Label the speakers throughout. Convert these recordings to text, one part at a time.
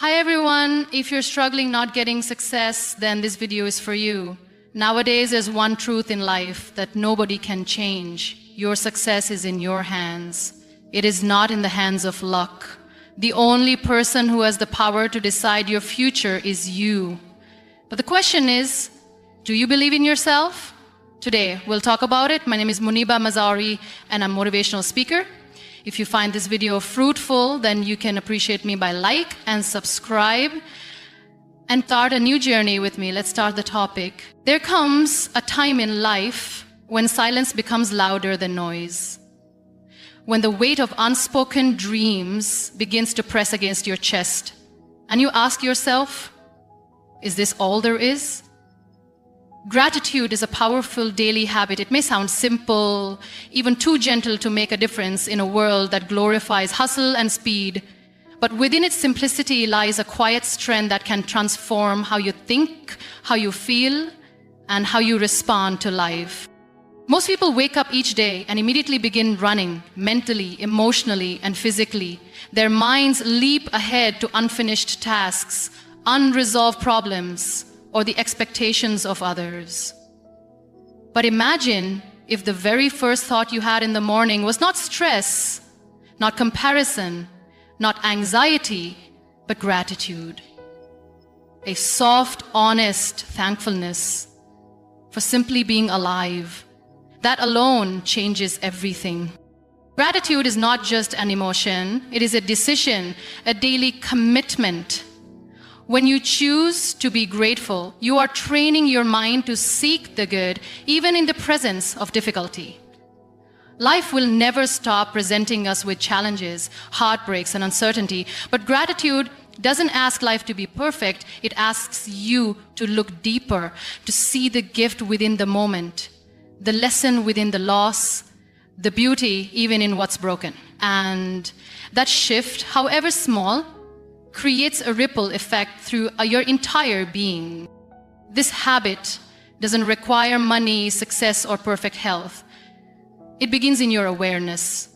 Speaker 1: Hi everyone, if you're struggling not getting success, then this video is for you. Nowadays there's one truth in life that nobody can change. Your success is in your hands. It is not in the hands of luck. The only person who has the power to decide your future is you. But the question is, do you believe in yourself? Today we'll talk about it. My name is Muniba Mazari and I'm a motivational speaker. If you find this video fruitful, then you can appreciate me by like and subscribe and start a new journey with me. Let's start the topic. There comes a time in life when silence becomes louder than noise. When the weight of unspoken dreams begins to press against your chest and you ask yourself, is this all there is? Gratitude is a powerful daily habit. It may sound simple, even too gentle to make a difference in a world that glorifies hustle and speed. But within its simplicity lies a quiet strength that can transform how you think, how you feel, and how you respond to life. Most people wake up each day and immediately begin running, mentally, emotionally, and physically. Their minds leap ahead to unfinished tasks, unresolved problems, or the expectations of others. But imagine if the very first thought you had in the morning was not stress, not comparison, not anxiety, but gratitude. A soft, honest thankfulness for simply being alive. That alone changes everything. Gratitude is not just an emotion, it is a decision, a daily commitment. When you choose to be grateful, you are training your mind to seek the good, even in the presence of difficulty. Life will never stop presenting us with challenges, heartbreaks, and uncertainty, but gratitude doesn't ask life to be perfect. It asks you to look deeper, to see the gift within the moment, the lesson within the loss, the beauty even in what's broken. And that shift, however small, creates a ripple effect through your entire being. This habit doesn't require money, success, or perfect health. It begins in your awareness.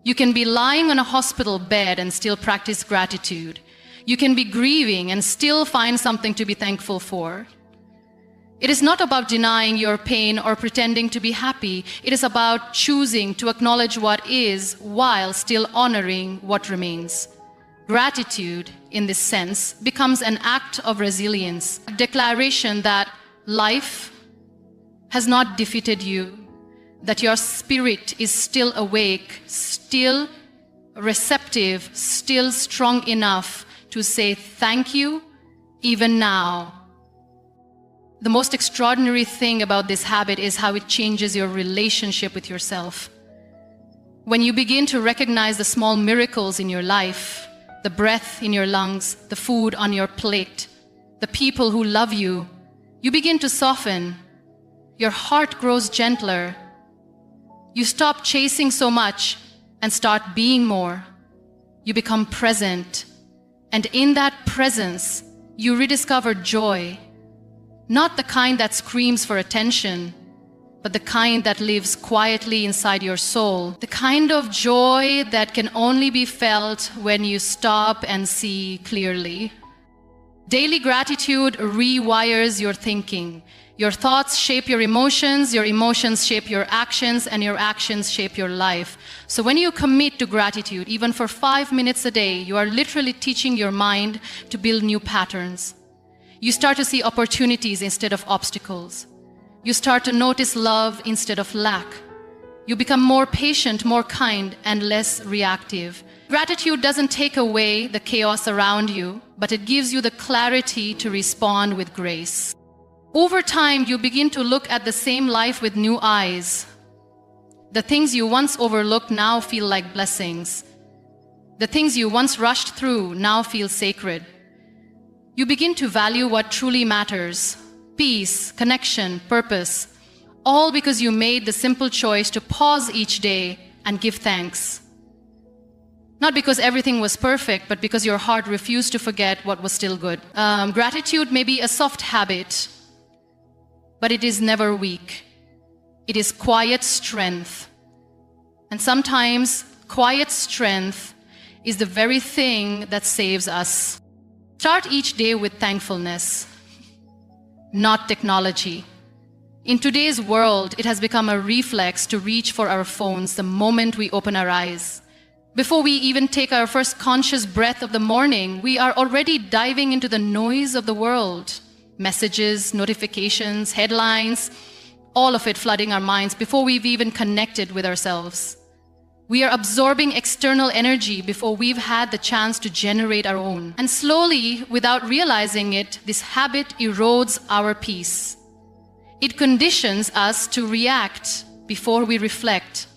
Speaker 1: You can be lying on a hospital bed and still practice gratitude. You can be grieving and still find something to be thankful for. It is not about denying your pain or pretending to be happy. It is about choosing to acknowledge what is while still honoring what remains. Gratitude, in this sense, becomes an act of resilience, a declaration that life has not defeated you, that your spirit is still awake, still receptive, still strong enough to say thank you, even now. The most extraordinary thing about this habit is how it changes your relationship with yourself. When you begin to recognize the small miracles in your life, the breath in your lungs, the food on your plate, the people who love you, you begin to soften. Your heart grows gentler. You stop chasing so much and start being more. You become present. And in that presence, you rediscover joy. Not the kind that screams for attention, but the kind that lives quietly inside your soul. The kind of joy that can only be felt when you stop and see clearly. Daily gratitude rewires your thinking. Your thoughts shape your emotions shape your actions, and your actions shape your life. So when you commit to gratitude, even for 5 minutes a day, you are literally teaching your mind to build new patterns. You start to see opportunities instead of obstacles. You start to notice love instead of lack. You become more patient, more kind, and less reactive. Gratitude doesn't take away the chaos around you, but it gives you the clarity to respond with grace. Over time, you begin to look at the same life with new eyes. The things you once overlooked now feel like blessings. The things you once rushed through now feel sacred. You begin to value what truly matters. Peace, connection, purpose, all because you made the simple choice to pause each day and give thanks. Not because everything was perfect, but because your heart refused to forget what was still good. Gratitude may be a soft habit, but it is never weak. It is quiet strength. And sometimes quiet strength is the very thing that saves us. Start each day with thankfulness, not technology. In today's world, it has become a reflex to reach for our phones the moment we open our eyes. Before we even take our first conscious breath of the morning, we are already diving into the noise of the world. Messages, notifications, headlines, all of it flooding our minds before we've even connected with ourselves. We are absorbing external energy before we've had the chance to generate our own. And slowly, without realizing it, this habit erodes our peace. It conditions us to react before we reflect,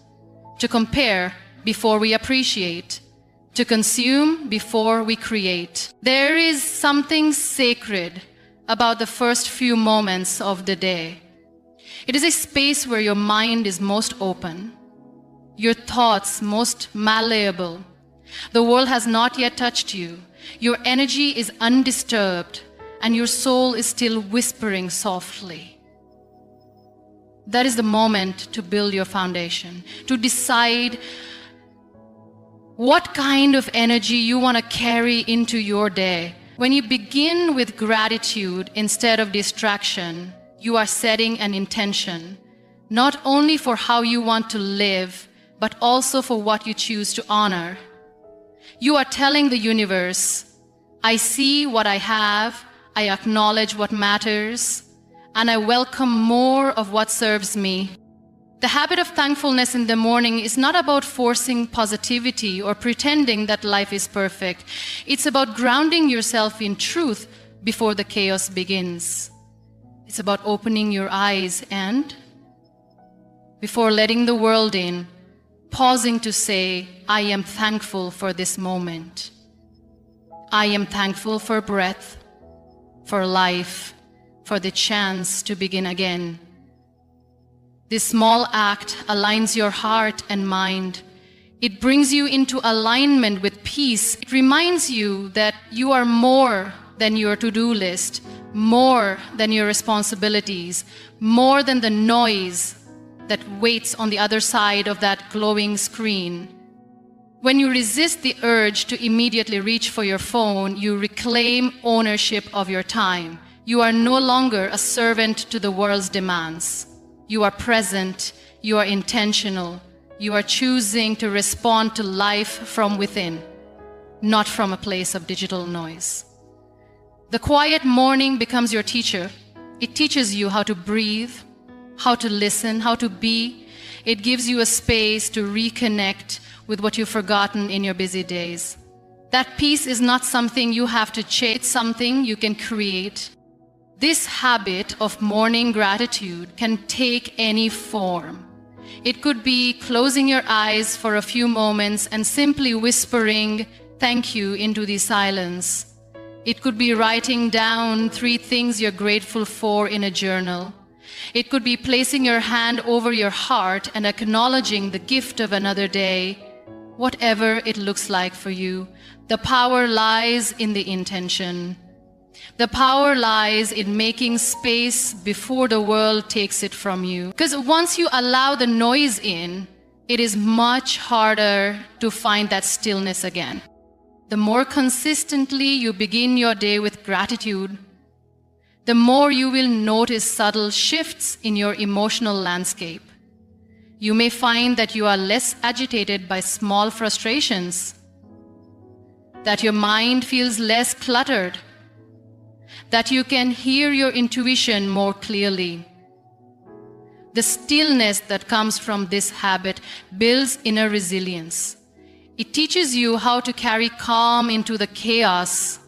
Speaker 1: to compare before we appreciate, to consume before we create. There is something sacred about the first few moments of the day. It is a space where your mind is most open, your thoughts most malleable. The world has not yet touched you. Your energy is undisturbed, and your soul is still whispering softly. That is the moment to build your foundation, to decide what kind of energy you want to carry into your day. When you begin with gratitude instead of distraction, you are setting an intention, not only for how you want to live, but also for what you choose to honor. You are telling the universe, I see what I have, I acknowledge what matters, and I welcome more of what serves me. The habit of thankfulness in the morning is not about forcing positivity or pretending that life is perfect. It's about grounding yourself in truth before the chaos begins. It's about opening your eyes and, before letting the world in, pausing to say, I am thankful for this moment. I am thankful for breath, for life, for the chance to begin again. This small act aligns your heart and mind. It brings you into alignment with peace. It reminds you that you are more than your to-do list, more than your responsibilities, more than the noise that waits on the other side of that glowing screen. When you resist the urge to immediately reach for your phone, you reclaim ownership of your time. You are no longer a servant to the world's demands. You are present, you are intentional, you are choosing to respond to life from within, not from a place of digital noise. The quiet morning becomes your teacher. It teaches you how to breathe, how to listen, how to be. It gives you a space to reconnect with what you've forgotten in your busy days. That peace is not something you have to chase, it's something you can create. This habit of morning gratitude can take any form. It could be closing your eyes for a few moments and simply whispering thank you into the silence. It could be writing down 3 things you're grateful for in a journal. It could be placing your hand over your heart and acknowledging the gift of another day. Whatever it looks like for you, the power lies in the intention. The power lies in making space before the world takes it from you. Because once you allow the noise in, it is much harder to find that stillness again. The more consistently you begin your day with gratitude, the more you will notice subtle shifts in your emotional landscape. You may find that you are less agitated by small frustrations, that your mind feels less cluttered, that you can hear your intuition more clearly. The stillness that comes from this habit builds inner resilience. It teaches you how to carry calm into the chaos.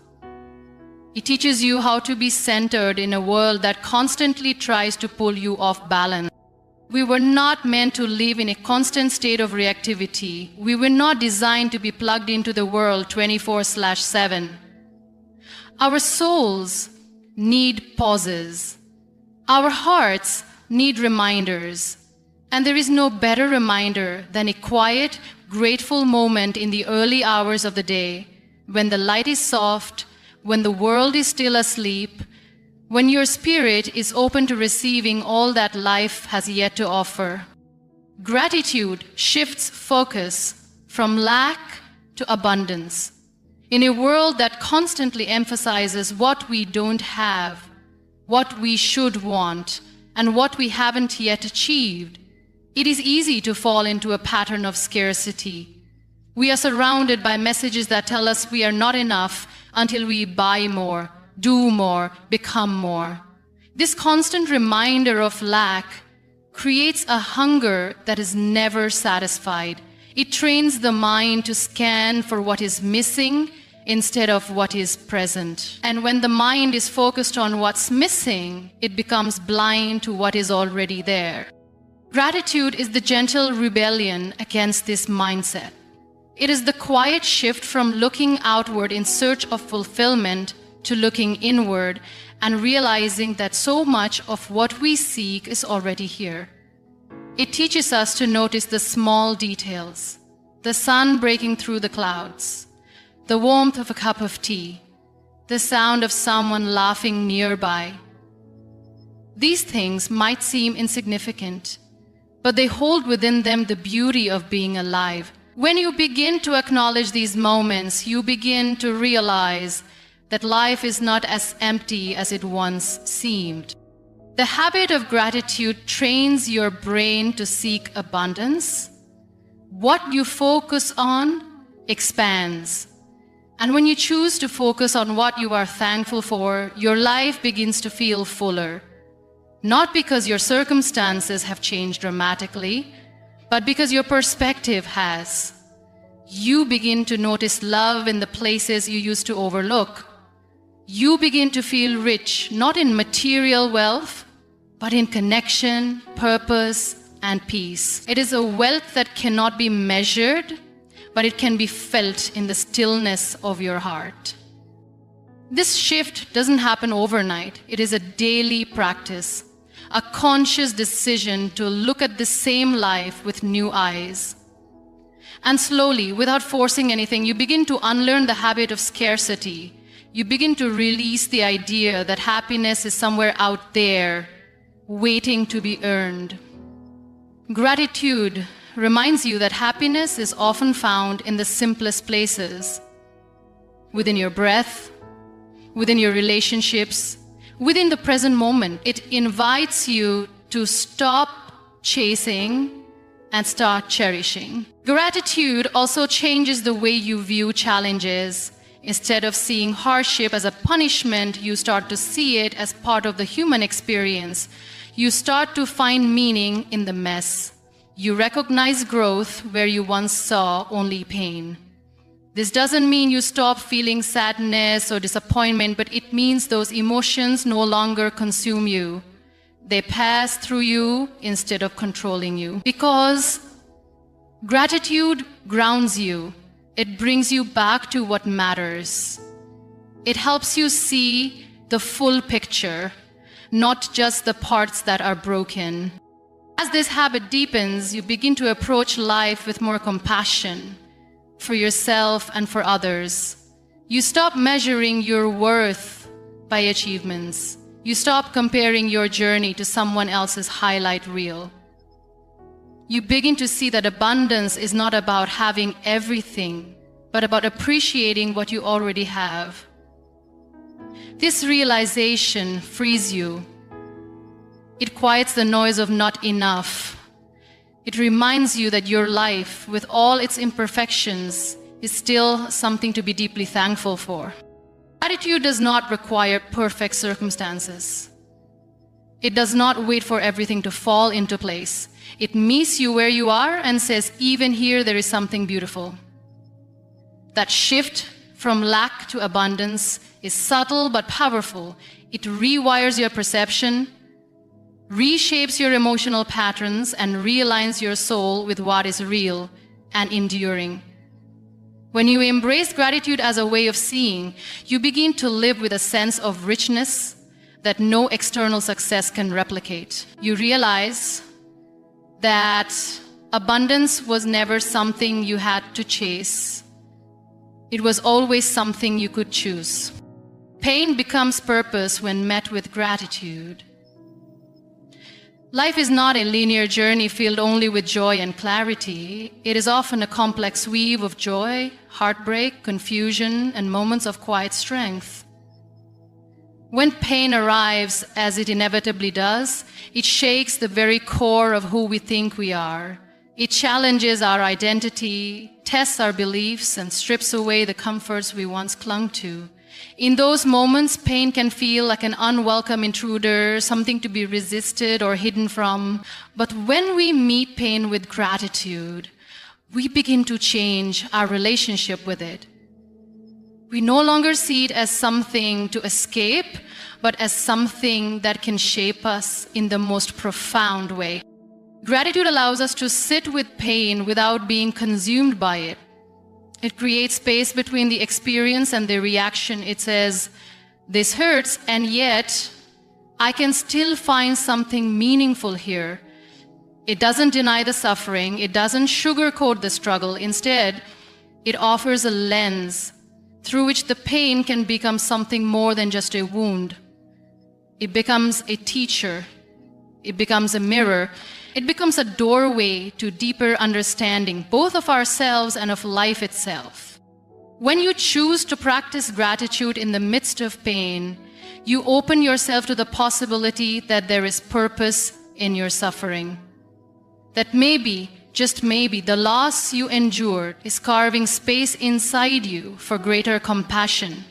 Speaker 1: It teaches you how to be centered in a world that constantly tries to pull you off balance. We were not meant to live in a constant state of reactivity. We were not designed to be plugged into the world 24/7. Our souls need pauses. Our hearts need reminders. And there is no better reminder than a quiet, grateful moment in the early hours of the day, when the light is soft, when the world is still asleep, when your spirit is open to receiving all that life has yet to offer. Gratitude shifts focus from lack to abundance. In a world that constantly emphasizes what we don't have, what we should want, and what we haven't yet achieved, it is easy to fall into a pattern of scarcity. We are surrounded by messages that tell us we are not enough until we buy more, do more, become more. This constant reminder of lack creates a hunger that is never satisfied. It trains the mind to scan for what is missing instead of what is present. And when the mind is focused on what's missing, it becomes blind to what is already there. Gratitude is the gentle rebellion against this mindset. It is the quiet shift from looking outward in search of fulfillment to looking inward and realizing that so much of what we seek is already here. It teaches us to notice the small details, the sun breaking through the clouds, the warmth of a cup of tea, the sound of someone laughing nearby. These things might seem insignificant, but they hold within them the beauty of being alive. When you begin to acknowledge these moments, you begin to realize that life is not as empty as it once seemed. The habit of gratitude trains your brain to seek abundance. What you focus on expands. And when you choose to focus on what you are thankful for, your life begins to feel fuller. Not because your circumstances have changed dramatically, but because your perspective has. You begin to notice love in the places you used to overlook. You begin to feel rich, not in material wealth, but in connection, purpose, and peace. It is a wealth that cannot be measured, but it can be felt in the stillness of your heart. This shift doesn't happen overnight. It is a daily practice, a conscious decision to look at the same life with new eyes. And slowly, without forcing anything, you begin to unlearn the habit of scarcity. You begin to release the idea that happiness is somewhere out there, waiting to be earned. Gratitude reminds you that happiness is often found in the simplest places, within your breath, within your relationships, within the present moment. It invites you to stop chasing and start cherishing. Gratitude also changes the way you view challenges. Instead of seeing hardship as a punishment, you start to see it as part of the human experience. You start to find meaning in the mess. You recognize growth where you once saw only pain. This doesn't mean you stop feeling sadness or disappointment, but it means those emotions no longer consume you. They pass through you instead of controlling you. Because gratitude grounds you. It brings you back to what matters. It helps you see the full picture, not just the parts that are broken. As this habit deepens, you begin to approach life with more compassion for yourself and for others. You stop measuring your worth by achievements. You stop comparing your journey to someone else's highlight reel. You begin to see that abundance is not about having everything, but about appreciating what you already have. This realization frees you. It quiets the noise of not enough. It reminds you that your life, with all its imperfections, is still something to be deeply thankful for. Gratitude does not require perfect circumstances. It does not wait for everything to fall into place. It meets you where you are and says, even here there is something beautiful. That shift from lack to abundance is subtle but powerful. It rewires your perception, reshapes your emotional patterns, and realigns your soul with what is real and enduring. When you embrace gratitude as a way of seeing, you begin to live with a sense of richness that no external success can replicate. You realize that abundance was never something you had to chase. It was always something you could choose. Pain becomes purpose when met with gratitude. Life is not a linear journey filled only with joy and clarity. It is often a complex weave of joy, heartbreak, confusion, and moments of quiet strength. When pain arrives, as it inevitably does, it shakes the very core of who we think we are. It challenges our identity, tests our beliefs, and strips away the comforts we once clung to. In those moments, pain can feel like an unwelcome intruder, something to be resisted or hidden from. But when we meet pain with gratitude, we begin to change our relationship with it. We no longer see it as something to escape, but as something that can shape us in the most profound way. Gratitude allows us to sit with pain without being consumed by it. It creates space between the experience and the reaction. It says, this hurts, and yet I can still find something meaningful here. It doesn't deny the suffering. It doesn't sugarcoat the struggle. Instead, it offers a lens through which the pain can become something more than just a wound. It becomes a teacher. It becomes a mirror. It becomes a doorway to deeper understanding, both of ourselves and of life itself. When you choose to practice gratitude in the midst of pain, you open yourself to the possibility that there is purpose in your suffering. That maybe, just maybe, the loss you endured is carving space inside you for greater compassion.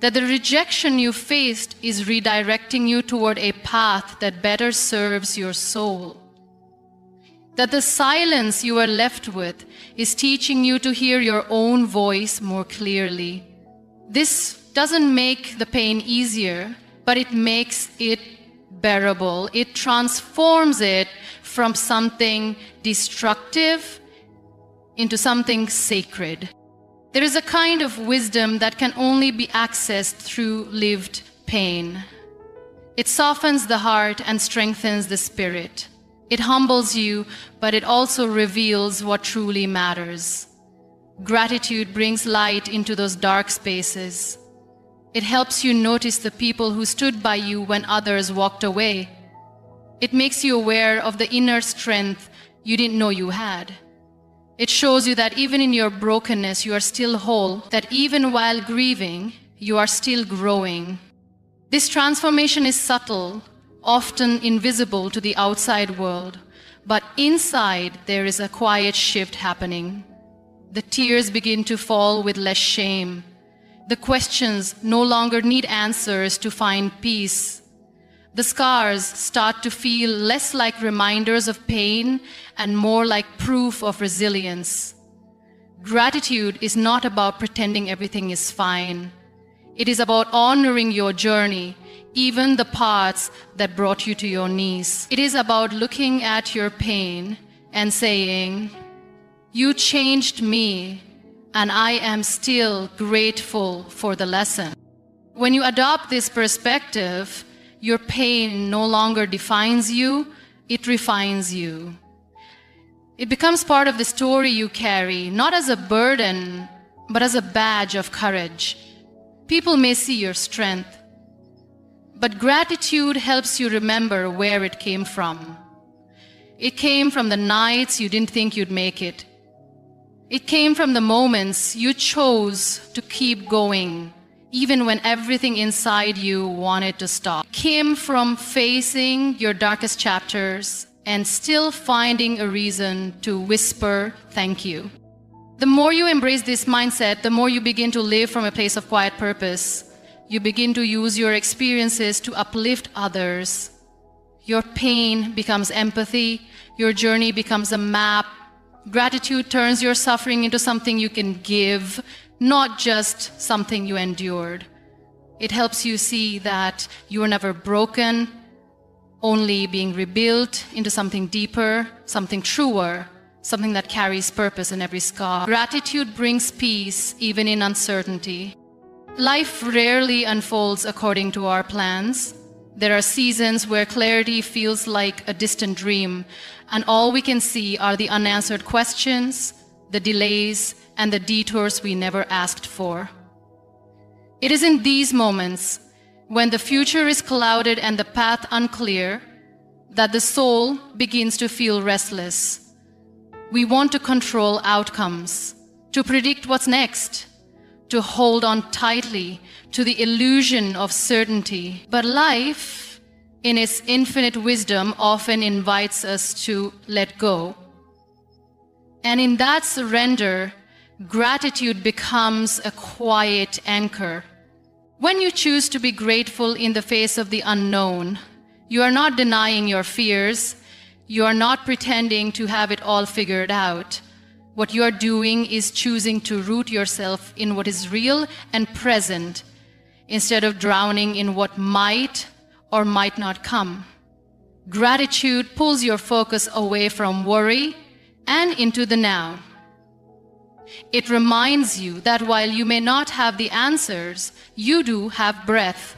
Speaker 1: That the rejection you faced is redirecting you toward a path that better serves your soul. That the silence you are left with is teaching you to hear your own voice more clearly. This doesn't make the pain easier, but it makes it bearable. It transforms it from something destructive into something sacred. There is a kind of wisdom that can only be accessed through lived pain. It softens the heart and strengthens the spirit. It humbles you, but it also reveals what truly matters. Gratitude brings light into those dark spaces. It helps you notice the people who stood by you when others walked away. It makes you aware of the inner strength you didn't know you had. It shows you that even in your brokenness, you are still whole, that even while grieving, you are still growing. This transformation is subtle, often invisible to the outside world, but inside there is a quiet shift happening. The tears begin to fall with less shame. The questions no longer need answers to find peace. The scars start to feel less like reminders of pain and more like proof of resilience. Gratitude is not about pretending everything is fine. It is about honoring your journey, even the parts that brought you to your knees. It is about looking at your pain and saying, you changed me, and I am still grateful for the lesson. When you adopt this perspective, your pain no longer defines you, it refines you. It becomes part of the story you carry, not as a burden, but as a badge of courage. People may see your strength, but gratitude helps you remember where it came from. It came from the nights you didn't think you'd make it. It came from the moments you chose to keep going, even when everything inside you wanted to stop. It came from facing your darkest chapters and still finding a reason to whisper thank you. The more you embrace this mindset, the more you begin to live from a place of quiet purpose. You begin to use your experiences to uplift others. Your pain becomes empathy. Your journey becomes a map. Gratitude turns your suffering into something you can give, not just something you endured. It helps you see that you were never broken, only being rebuilt into something deeper, something truer, something that carries purpose in every scar. Gratitude brings peace even in uncertainty. Life rarely unfolds according to our plans. There are seasons where clarity feels like a distant dream, and all we can see are the unanswered questions, the delays, and the detours we never asked for. It is in these moments, when the future is clouded and the path unclear, that the soul begins to feel restless. We want to control outcomes, to predict what's next, to hold on tightly to the illusion of certainty. But life, in its infinite wisdom, often invites us to let go. And in that surrender, gratitude becomes a quiet anchor. When you choose to be grateful in the face of the unknown, you are not denying your fears. You are not pretending to have it all figured out. What you are doing is choosing to root yourself in what is real and present, instead of drowning in what might or might not come. Gratitude pulls your focus away from worry and into the now. It reminds you that while you may not have the answers, you do have breath.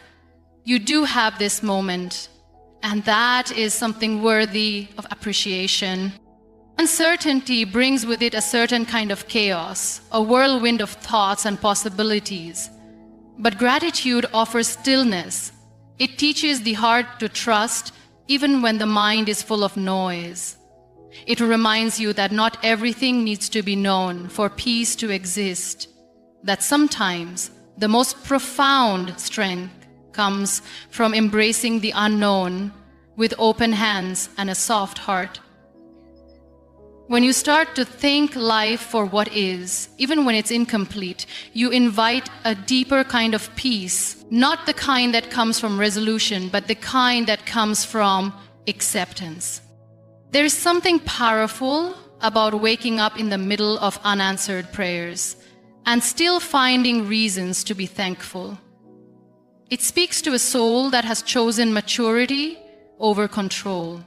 Speaker 1: You do have this moment. And that is something worthy of appreciation. Uncertainty brings with it a certain kind of chaos, a whirlwind of thoughts and possibilities. But gratitude offers stillness. It teaches the heart to trust even when the mind is full of noise. It reminds you that not everything needs to be known for peace to exist, that sometimes the most profound strength comes from embracing the unknown with open hands and a soft heart. When you start to think life for what is, even when it's incomplete, you invite a deeper kind of peace, not the kind that comes from resolution, but the kind that comes from acceptance. There is something powerful about waking up in the middle of unanswered prayers and still finding reasons to be thankful. It speaks to a soul that has chosen maturity over control,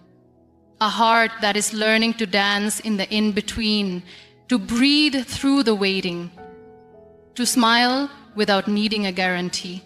Speaker 1: a heart that is learning to dance in the in-between, to breathe through the waiting, to smile without needing a guarantee.